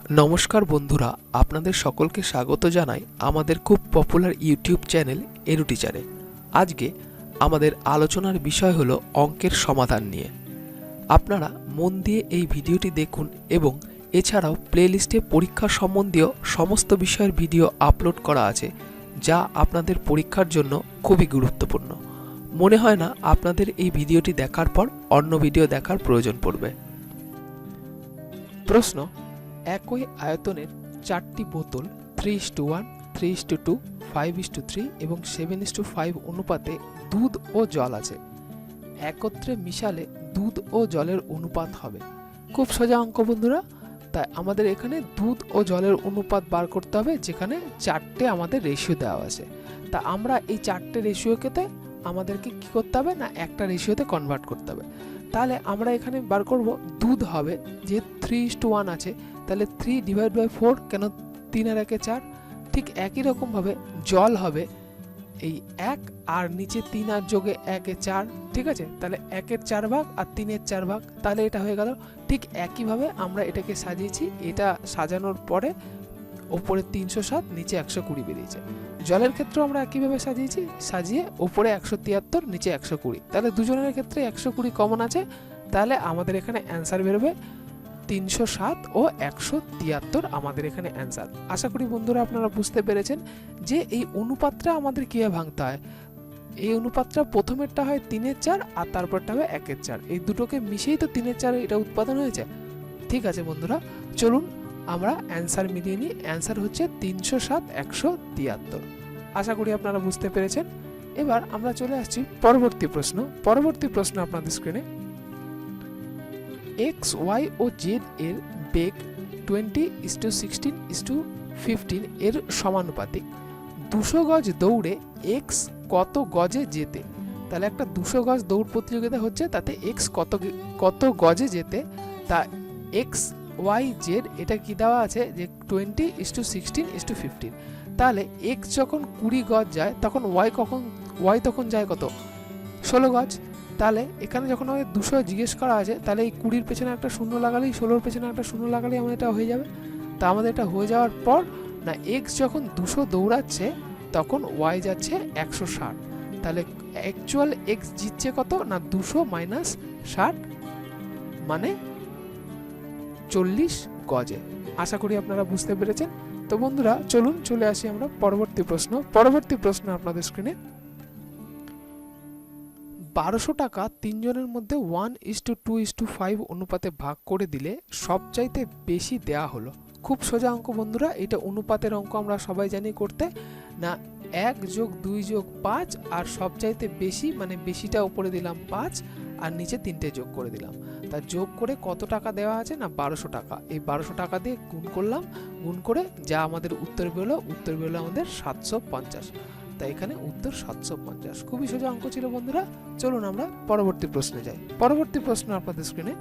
নমস্কার বন্ধুরা, আপনাদের সকলকে স্বাগত জানাই আমাদের খুব পপুলার ইউটিউব চ্যানেল এডু টিচারে। আজকে আমাদের আলোচনার বিষয় হলো অঙ্কের সমাধান নিয়ে। আপনারা মন দিয়ে এই ভিডিওটি দেখুন এবং এছাড়াও প্লেলিস্টে পরীক্ষা সম্বন্ধীয় সমস্ত বিষয়ের ভিডিও আপলোড করা আছে, যা আপনাদের পরীক্ষার জন্য খুবই গুরুত্বপূর্ণ। মনে হয় না আপনাদের এই ভিডিওটি দেখার পর অন্য ভিডিও দেখার প্রয়োজন পড়বে। প্রশ্ন: একই আয়তনের চারটি বোতল 3:1, 3:2, 5:3 এবং 7:5 অনুপাতে দুধ ও জল আছে। একত্রে মিশালে দুধ ও জলের অনুপাত হবে। খুব সোজা অঙ্ক বন্ধুরা। তাই আমাদের এখানে দুধ ও জলের অনুপাত বার করতে হবে, যেখানে চারটে আমাদের রেশিও দেওয়া আছে। তা আমরা এই চারটে রেশিওকে আমাদেরকে কি করতে হবে না, একটা রেশিওতে কনভার্ট করতে হবে। তাহলে আমরা এখানে বার করব দুধ হবে, যে 3:1 আছে, তাহলে 3/4, কেন 3 আর 1 4। ঠিক একই রকমভাবে জল হবে এই 1 আর নিচে 3 আর যোগে 1 এ 4, ঠিক আছে। তাহলে 1 এর 4 ভাগ আর 3 এর 4 ভাগ, তাহলে এটা হয়ে গেল। ঠিক একইভাবে আমরা এটাকে সাজিয়েছি। এটা সাজানোর পরে ওপরে 307, নিচে 120 বেরিয়েছে। জলের ক্ষেত্রে আমরা একইভাবে সাজিয়েছি, সাজিয়ে ওপরে 173, নিচে 120। তাহলে দুজনের ক্ষেত্রে 120 কমন আছে। তাহলে আমাদের এখানে অ্যান্সার বেরোবে 307 ও 173 আমাদের এখানে অ্যান্সার। আশা করি বন্ধুরা আপনারা বুঝতে পেরেছেন যে এই অনুপাতটা আমাদের কিভাবে ভাঙতে হয়। এই অনুপাতটা প্রথমেরটা হয় 3-এর 4 আর তারপরটা হবে 1-এর 4। এই দুটোকে মিশিয়েই তো 3-এর 4 এটা উৎপাদন হয়েছে। ঠিক আছে বন্ধুরা, চলুন আমরা অ্যান্সার মিলিয়ে নিই। অ্যান্সার হচ্ছে 307, 173। আশা করি আপনারা বুঝতে পেরেছেন। এবার আমরা চলে আসছি পরবর্তী প্রশ্ন। পরবর্তী প্রশ্ন আপনাদের স্ক্রিনে, এক্স, ওয়াই ও জেড এর বেগ 20:16:15 এর সমানুপাতিক। 200 গজ দৌড়ে এক্স কত গজে যেতে? তাহলে একটা 200 গজ দৌড় প্রতিযোগিতা হচ্ছে, তাতে এক্স কত গজে যেতে, তা এক্স, ওয়াই, জেড এটা কি দেওয়া আছে যে 20:16:15। তাহলে এক্স যখন 20 গজ যায়, তখন ওয়াই তখন যায় কত? 16 গজ। তাহলে এখানে যখন আমাদের 200 জিজ্ঞেস করা আছে, তাহলে এই 20-র পেছনে একটা শূন্য লাগালেই, 16-র পেছনে একটা শূন্য লাগালেই আমাদের এটা হয়ে যাবে। তা আমাদের এটা হয়ে যাওয়ার পর না, এক্স যখন 200 দৌড়াচ্ছে, তখন ওয়াই যাচ্ছে 160। তাহলে অ্যাকচুয়াল এক্স জিতছে কত না, 200 - 60 মানে 40 গজে। আশা করি আপনারা বুঝতে পেরেছেন। তো বন্ধুরা চলুন চলে আসি আমরা পরবর্তী প্রশ্ন। পরবর্তী প্রশ্ন আপনাদের স্ক্রিনে, 1200 টাকা 3 জনের মধ্যে 1:2:5 অনুপাতে ভাগ করে দিলে সবচাইতে বেশি দেয়া হলো। খুব সোজা অঙ্ক বন্ধুরা। এটা অনুপাতের অঙ্ক, আমরা সবাই জানি করতে না। 1 + 2 + 5 আর সবচাইতে বেশি মানে বেশিটা উপরে দিলাম 5 আর নিচে 3টে যোগ করে দিলাম। তা যোগ করে কত টাকা দেওয়া আছে না, 1200 টাকা। এই 1200 টাকা দিয়ে গুণ করলাম, গুণ করে যা আমাদের উত্তর বেরোলো আমাদের 750। তাই এখানে উত্তর 750। খুবই সোজা অঙ্ক ছিল বন্ধুরা। চলুন আমরা পরবর্তী প্রশ্নে যাই। পরবর্তী প্রশ্ন আপনাদের স্ক্রিনে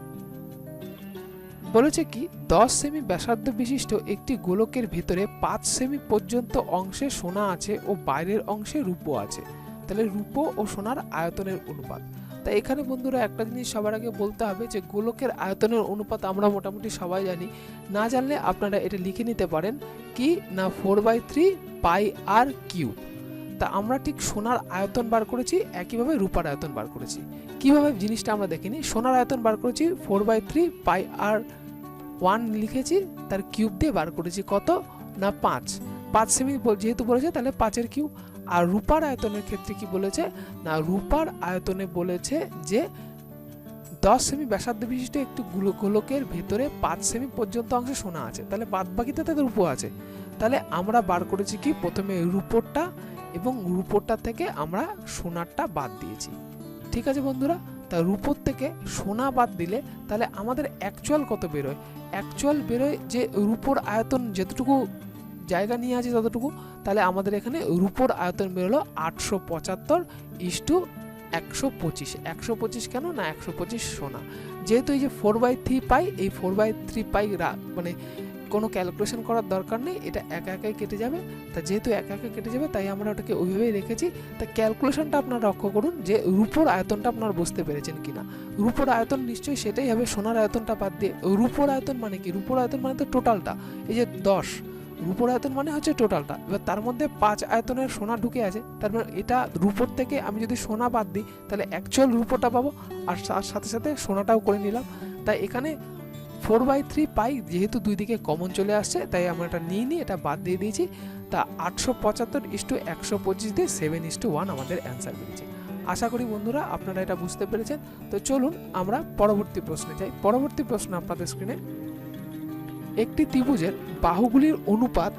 বলেছে কি, 10 সেমি ব্যাসার্ধ বিশিষ্ট একটি গোলকের ভেতরে 5 সেমি পর্যন্ত অংশে সোনা আছে ও বাইরের অংশে রূপো আছে। তাহলে রূপো ও সোনার আয়তনের অনুপাত। তাই এখানে বন্ধুরা একটা জিনিস সবার আগে বলতে হবে যে গোলকের আয়তনের অনুপাত আমরা মোটামুটি সবাই জানি। না জানলে আপনারা এটা লিখে নিতে পারেন কি না, 4/3 পাই আর কিউব। তা আমরা ঠিক সোনার আয়তন বার করেছি, একইভাবে রূপার আয়তন বার করেছি। কিভাবে জিনিসটা আমরা দেখিনি। সোনার আয়তন বার করেছি 4/3 পাই আর 1 লিখেছি, তার কিউব দিয়ে বার করেছি কত না 5 সেমি যেহেতু বলেছে, তাহলে 5-এর কিউব। আর রূপার আয়তনের ক্ষেত্রে কি বলেছে না, রূপার আয়তনে বলেছে যে 10 সেমি ব্যাসার্ধ বিশিষ্ট একটি গোলকের ভেতরে 5 সেমি পর্যন্ত অংশে সোনা আছে। তাহলে বাদ বাকিতে তাদের রূপো আছে। তাহলে আমরা বার করেছি কি, প্রথমে রূপোরটা এবং রূপোরটা থেকে আমরা সোনারটা বাদ দিয়েছি। ঠিক আছে বন্ধুরা। তা রূপোর থেকে সোনা বাদ দিলে তাহলে আমাদের অ্যাকচুয়াল কত বেরোয়? অ্যাকচুয়াল বেরোয় যে রূপোর আয়তন যতটুকু জায়গা নিয়ে আছে ততটুকু। তাহলে আমাদের এখানে রূপোর আয়তন বেরোলো 875:125। 125 কেন না, 125 সোনা। যেহেতু এই যে 4/3 পাই, এই 4/3 পাই মানে কোনো ক্যালকুলেশন করার দরকার নেই, এটা একা একাই কেটে যাবে। তা যেহেতু একা একা কেটে যাবে তাই আমরা ওটাকে ওইভাবেই রেখেছি। তা ক্যালকুলেশনটা আপনারা লক্ষ্য করুন যে রূপোর আয়তনটা আপনারা বুঝতে পেরেছেন কিনা। রূপোর আয়তন নিশ্চয়ই সেটাই হবে সোনার আয়তনটা বাদ দিয়ে। রূপোর আয়তন মানে কি? রূপোর আয়তন মানে তো টোটালটা, এই যে 10, রূপোর আয়তন মানে হচ্ছে টোটালটা। এবার তার মধ্যে 5 আয়তনের সোনা ঢুকে আছে, তারপর এটা রূপোর থেকে আমি যদি সোনা বাদ দিই তাহলে অ্যাকচুয়াল রূপোটা পাবো, আর সাথে সাথে সোনাটাও করে নিলাম। তাই এখানে 4/3 পাই, যেহেতু দুই দিকে কমন চলে আসছে তাই আমরা এটা নিয়ে নিই, এটা বাদ দিয়ে দিয়েছি। তা 875:125 দিয়ে 7:1 আমাদের অ্যান্সার বেরিয়েছে। আশা করি বন্ধুরা আপনারা এটা বুঝতে পেরেছেন। তো চলুন আমরা পরবর্তী প্রশ্নে যাই। পরবর্তী প্রশ্ন আপনাদের স্ক্রিনে, একটি ত্রিভুজের বাহুগুলির অনুপাত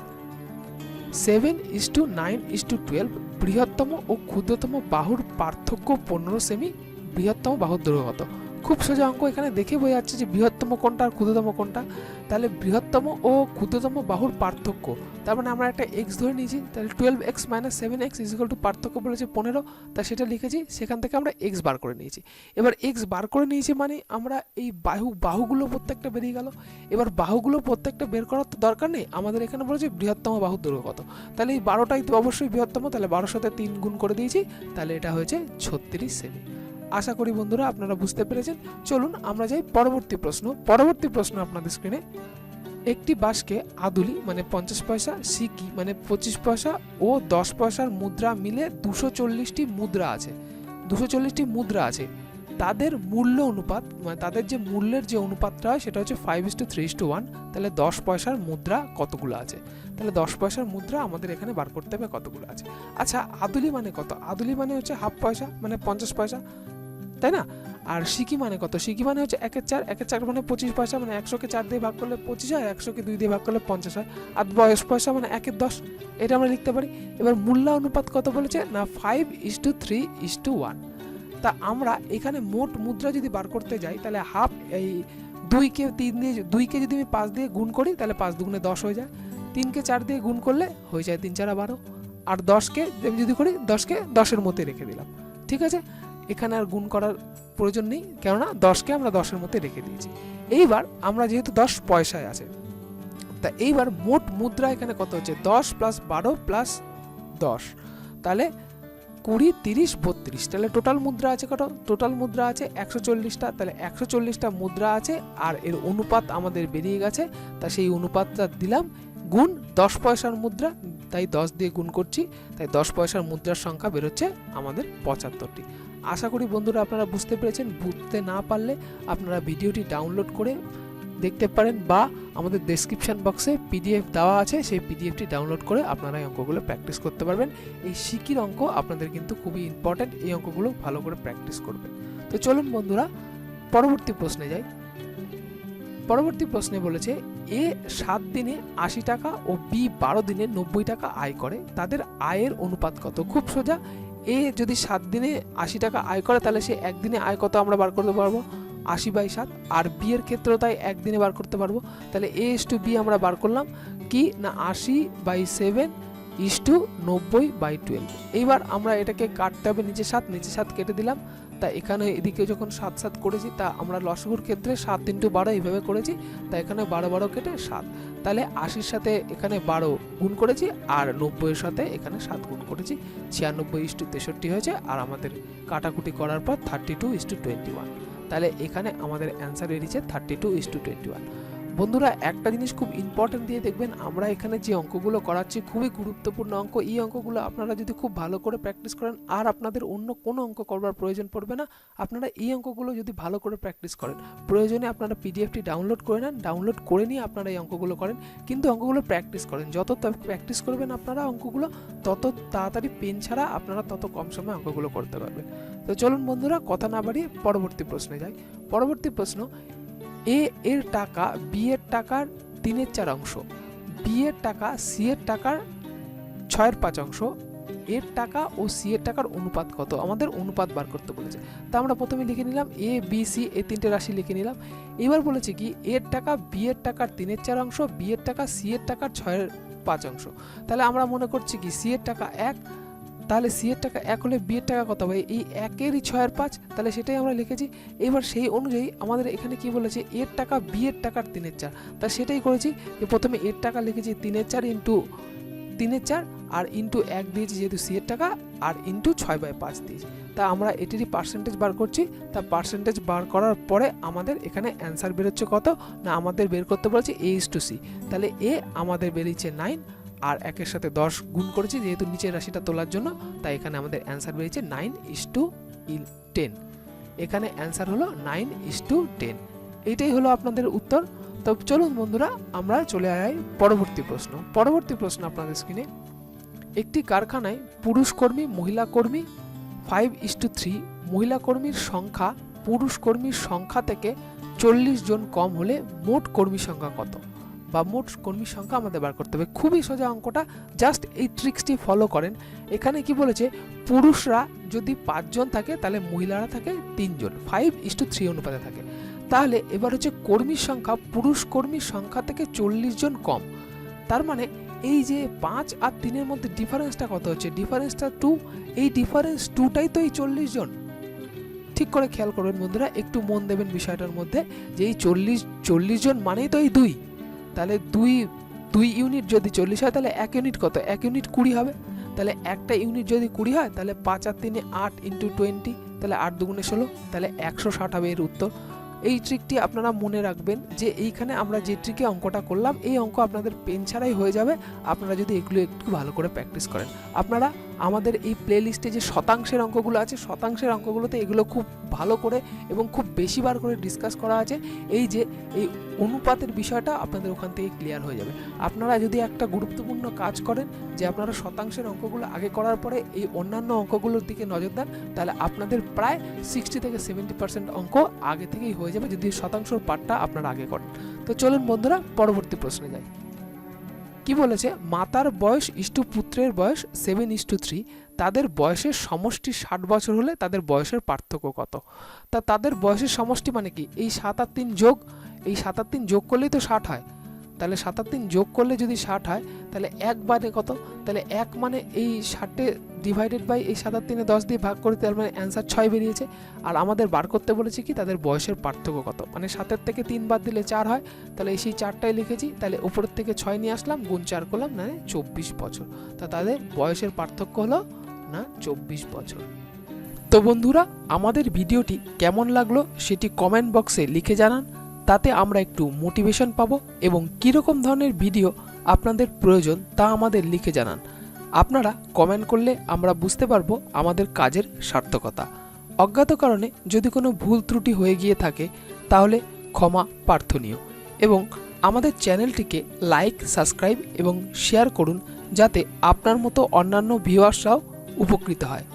7:9:12, বৃহত্তম ও ক্ষুদ্রতম বাহুর পার্থক্য 15 সেমি, বৃহত্তম বাহুর দৈর্ঘ্য কত? খুব সোজা অঙ্ক, এখানে দেখে বোঝা যাচ্ছে যে বৃহত্তম কোনটা আর ক্ষুদ্রতম কোনটা। তাহলে বৃহত্তম ও ক্ষুদ্রতম বাহুর পার্থক্য, তার মানে আমরা একটা x ধরে নিয়েছি, তাহলে 12x - 7x পার্থক্য বলেছে 15, তা সেটা লিখেছি, সেখান থেকে আমরা x বার করে নিয়েছি। এবার x বার করে নিয়েছি মানে আমরা এই বাহুগুলো প্রত্যেকটা বেরিয়ে গেল। এবার বাহুগুলো প্রত্যেকটা বের করার তো দরকার নেই, আমাদের এখানে বলেছে বৃহত্তম বাহুর দৈর্ঘ্য কত। তাহলে এই 12টাই তো অবশ্যই বৃহত্তম, তাহলে 12 সাথে 3 গুণ করে দিয়েছি, তাহলে এটা হয়েছে 36 সেমি। আশা করি বন্ধুরা আপনারা বুঝতে পেরেছেন। চলুন আমরা যাই পরবর্তী প্রশ্ন। পরবর্তী প্রশ্ন আপনাদের স্ক্রিনে, একটি বাঁশকে আদুলি মানে 50 পয়সা, সিকি মানে 25 পয়সা ও 10 পয়সার মুদ্রা মিলে 240টি মুদ্রা আছে। 240টি মুদ্রা আছে, তাদের মূল্য অনুপাত মানে তাদের যে মূল্যের যে অনুপাতটা হয় সেটা হচ্ছে 5:3:1। তাহলে 10 পয়সার মুদ্রা কতগুলো আছে? তাহলে 10 পয়সার মুদ্রা আমাদের এখানে বার করতে হবে কতগুলো আছে। আচ্ছা, আদুলি মানে কত? আদুলি মানে হচ্ছে হাফ পয়সা মানে 50 পয়সা, তাই না? আর সিকি মানে কত? সিকি মানে হচ্ছে 1/4, 1/4 মানে 25 পয়সা, মানে 100কে 4 দিয়ে ভাগ করলে 25 হয়, 100কে 2 দিয়ে ভাগ করলে 50 হয়। আর 10 পয়সা মানে 1/10, এটা আমরা লিখতে পারি। এবার মূল্য অনুপাত কত বলেছে না 5:3:1। তা আমরা এখানে মোট মুদ্রা যদি বার করতে যাই তাহলে হাফ, এই 2কে 3 দিয়ে, 2কে যদি আমি 5 দিয়ে গুণ করি তাহলে 5 দুগুণে 10 হয়ে যায়, 3কে 4 দিয়ে গুণ করলে হয়ে যায় 3 4 12, আর 10কে যদি করি 10কে 10-এর মধ্যে রেখে দিলাম। ঠিক আছে, এখানে আর গুণ করার প্রয়োজন নেই, কেননা 10কে আমরা 10-এর মধ্যে রেখে দিয়েছি। এইবার আমরা যেহেতু 10 পয়সায় আছে, তা এইবার মোট মুদ্রা এখানে কত হচ্ছে 10 + 12 + 10, তাহলে 20, 30, 32। তাহলে টোটাল মুদ্রা আছে কত? টোটাল মুদ্রা আছে 140টা। তাহলে 140টা মুদ্রা আছে, আর এর অনুপাত আমাদের বেরিয়ে গেছে, তা সেই অনুপাতটা দিলাম গুণ 10 পয়সার মুদ্রা, তাই 10 দিয়ে গুণ করছি, তাই 10 পয়সার মুদ্রার সংখ্যা বেরোচ্ছে আমাদের 75টি। আশা করি বন্ধুরা আপনারা বুঝতে পেরেছেন। বুঝতে না পারলে আপনারা ভিডিওটি ডাউনলোড করে দেখতে পারেন, বা আমাদের ডেসক্রিপশন বক্সে পিডিএফ দেওয়া আছে, সেই পিডিএফটি ডাউনলোড করে আপনারা এই অঙ্কগুলো প্র্যাকটিস করতে পারবেন। এই সিকির অঙ্ক আপনাদের কিন্তু খুবই ইম্পর্টেন্ট, এই অঙ্কগুলো ভালো করে প্র্যাকটিস করবেন। তো চলুন বন্ধুরা পরবর্তী প্রশ্নে যাই। পরবর্তী প্রশ্নে বলেছে, এ 7 দিনে 80 টাকা ও বি 12 দিনে 90 টাকা আয় করে, তাদের আয়ের অনুপাত কত? খুব সোজা, এ যদি 7 দিনে 80 টাকা আয় করে তাহলে সে একদিনে আয় কত আমরা বার করতে পারবো? 80/7। আর বি এর ক্ষেত্রেও তাই একদিনে বার করতে পারবো। তাহলে A:B আমরা বার করলাম কি না 80/7:90/12। এইবার আমরা এটাকে কাটতে হবে নিচে 7, নিচে 7 কেটে দিলাম। তা এখানে এদিকে যখন 7 7 করেছি, তা আমরা লসাগুর ক্ষেত্রে 7 × 12 এইভাবে করেছি, তা এখানে 12 12 কেটে 7। তাহলে 80-র সাথে এখানে 12 গুণ করেছি, আর 90-এর সাথে এখানে 7 গুণ করেছি, 96:63 হয়েছে। আর আমাদের কাটাকুটি করার পর 32:21। তাহলে এখানে আমাদের অ্যান্সার বেরিয়েছে 32:21। বন্ধুরা একটা জিনিস খুব ইম্পর্টেন্ট দিয়ে দেখবেন, আমরা এখানে যে অঙ্কগুলো করাচ্ছি খুবই গুরুত্বপূর্ণ অঙ্ক। এই অঙ্কগুলো আপনারা যদি খুব ভালো করে প্র্যাকটিস করেন, আর আপনাদের অন্য কোনো অঙ্ক করবার প্রয়োজন পড়বে না। আপনারা এই অঙ্কগুলো যদি ভালো করে প্র্যাকটিস করেন, প্রয়োজনে আপনারা পিডিএফটি ডাউনলোড করে নেন, ডাউনলোড করে নিয়ে আপনারা এই অঙ্কগুলো করেন, কিন্তু অঙ্কগুলো প্র্যাকটিস করেন। যত প্র্যাকটিস করবেন আপনারা অঙ্কগুলো, তত তাড়াতাড়ি পেন ছাড়া আপনারা তত কম সময়ে অঙ্কগুলো করতে পারবেন। তো চলুন বন্ধুরা কথা না বাড়িয়ে পরবর্তী প্রশ্নে যাই। পরবর্তী প্রশ্ন, এ এর টাকা বি এর টাকার 3/4 অংশ, বি এর টাকা সি এর টাকার 6/5 অংশ, এর টাকা ও সি এর টাকার অনুপাত কত? আমাদের অনুপাত বার করতে বলেছে। তা আমরা প্রথমে লিখে নিলাম এ বি সি, এই তিনটে রাশি লিখে নিলাম। এবার বলেছে কি এর টাকা বি এর টাকার 3/4 অংশ, বি এর টাকা সি এর টাকার 6/5 অংশ। তাহলে আমরা মনে করছি কি সি এর টাকা 1, তাহলে সি এর টাকা 1 হলে বি এর টাকা কত হবে? এই 1-এরই 6-এর 5, তাহলে সেটাই আমরা লিখেছি। এবার সেই অনুযায়ী আমাদের এখানে কি বলেছে, এর টাকা বি এর টাকার 3/4, তা সেটাই করেছি যে প্রথমে এর টাকা লিখেছি 3/4 ইন্টু 3/4 আর ইন্টু 1 দিয়েছি যেহেতু সি এর টাকা, আর ইন্টু 6/5 দিয়েছি। তা আমরা এটিরই পার্সেন্টেজ বার করছি। তা পার্সেন্টেজ বার করার পরে আমাদের এখানে অ্যান্সার বেরোচ্ছে কত না, আমাদের বের করতে বলেছে A/C, তাহলে এ আমাদের বেরিয়েছে 9 আর 1-এর সাথে 10 গুণ করেছি যেহেতু নিচের রাশিটা তোলার জন্য, তাই এখানে আমাদের অ্যান্সার বেরিয়েছে 9:10। এখানে অ্যান্সার হলো 9:10। এইটাই হলো আপনাদের উত্তর। তো চলুন বন্ধুরা আমরা চলে যাই পরবর্তী প্রশ্ন আপনাদের স্ক্রিনে। একটি কারখানায় পুরুষ কর্মী মহিলা কর্মী 5:3, মহিলা কর্মীর সংখ্যা পুরুষ কর্মীর সংখ্যা থেকে 40 জন কম হলে মোট কর্মী সংখ্যা কত, বা মোট কর্মী সংখ্যা আমাদের বার করতে হবে। খুবই সোজা অঙ্কটা, জাস্ট এই ট্রিক্সটি ফলো করেন। এখানে কি বলেছে, পুরুষরা যদি 5 জন থাকে তাহলে মহিলারা থাকে 3 জন, 5:3 অনুপাতে থাকে। তাহলে এবার হচ্ছে কর্মীর সংখ্যা পুরুষ কর্মীর সংখ্যা থেকে 40 জন কম, তার মানে এই যে 5 আর 3-এর মধ্যে ডিফারেন্সটা কত হচ্ছে, ডিফারেন্সটা 2, এই ডিফারেন্স 2টাই তো এই 40 জন। ঠিক করে খেয়াল করবেন বন্ধুরা, একটু মন দেবেন বিষয়টার মধ্যে, যে এই 40 জন মানেই তো এই 2, তাহলে 2 ইউনিট যদি 40 হয় তাহলে 1 ইউনিট কত, 1 ইউনিট 20 হবে। তাহলে একটা ইউনিট যদি 20 হয় তাহলে 5 আর 3 8 ইন্টু 20, তাহলে 8 দুগুণে 16, তাহলে 160 হবে এর উত্তর। এই ট্রিকটি আপনারা মনে রাখবেন যে এইখানে আমরা যে ট্রিকে অঙ্কটা করলাম এই অঙ্ক আপনাদের পেন ছাড়াই হয়ে যাবে, আপনারা যদি এগুলো একটু ভালো করে প্র্যাকটিস করেন। আপনারা আমাদের এই প্লে লিস্টে যে শতাংশের অঙ্কগুলো আছে, শতাংশের অঙ্কগুলোতে এগুলো খুব ভালো করে এবং খুব বেশিবার করে ডিসকাস করা আছে। এই যে এই অনুপাতের বিষয়টা আপনাদের ওখান থেকে ক্লিয়ার হয়ে যাবে। আপনারা যদি একটা গুরুত্বপূর্ণ কাজ করেন যে আপনারা শতাংশের অঙ্কগুলো আগে করার পরে এই অন্যান্য অঙ্কগুলোর দিকে নজর দেন, তাহলে আপনাদের প্রায় 60 থেকে 70% অঙ্ক আগে থেকেই হয়ে যাবে যদি শতাংশের পার্টটা আপনারা আগে করেন। তো চলুন বন্ধুরা পরবর্তী প্রশ্নে যাই। কি বলেছে, মাতার বয়স ইস্টু পুত্রের বয়স 7:3, তাদের বয়সের সমষ্টি 60 বছর হলে তাদের বয়সের পার্থক্য কত। তা তাদের বয়সের সমষ্টি মানে কি, এই 7 আর 3 যোগ, এই 7 আর 3 যোগ করলেই তো 60 হয়, তাহলে 7 আর 3 যোগ করলে যদি 60 হয় তাহলে 1 বারে কত, তাহলে 1 মানে এই 60 ডিভাইডেড বাই এই 7 আর 3 10 দিয়ে ভাগ করে, তার মানে অ্যান্সার 6 বেরিয়েছে। আর আমাদের বার করতে বলেছে কি তাদের বয়সের পার্থক্য কত, মানে 7-এর থেকে 3 বাদ দিলে 4 হয়, তাহলে সেই 4টাই লিখেছি, তাহলে উপরের থেকে 6 নিয়ে আসলাম, গুণ 4 করলাম, মানে 24 বছর। তা তাদের বয়সের পার্থক্য হলো না 24 বছর। তো বন্ধুরা আমাদের ভিডিওটি কেমন লাগলো সেটি কমেন্ট বক্সে লিখে জানান, তাতে আমরা একটু মোটিভেশন পাবো, এবং কীরকম ধরনের ভিডিও আপনাদের প্রয়োজন তা আমাদের লিখে জানান। আপনারা কমেন্ট করলে আমরা বুঝতে পারবো আমাদের কাজের সার্থকতা। অজ্ঞাত কারণে যদি কোনো ভুল ত্রুটি হয়ে গিয়ে থাকে তাহলে ক্ষমা প্রার্থনীয়, এবং আমাদের চ্যানেলটিকে লাইক, সাবস্ক্রাইব এবং শেয়ার করুন যাতে আপনার মতো অন্যান্য ভিউয়ার্সরাও উপকৃত হয়।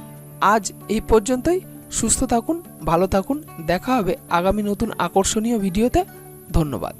আজ এই পর্যন্তই। সুস্থ থাকুন, ভালো থাকুন, দেখা হবে আগামী নতুন আকর্ষণীয় ভিডিওতে। ধন্যবাদ।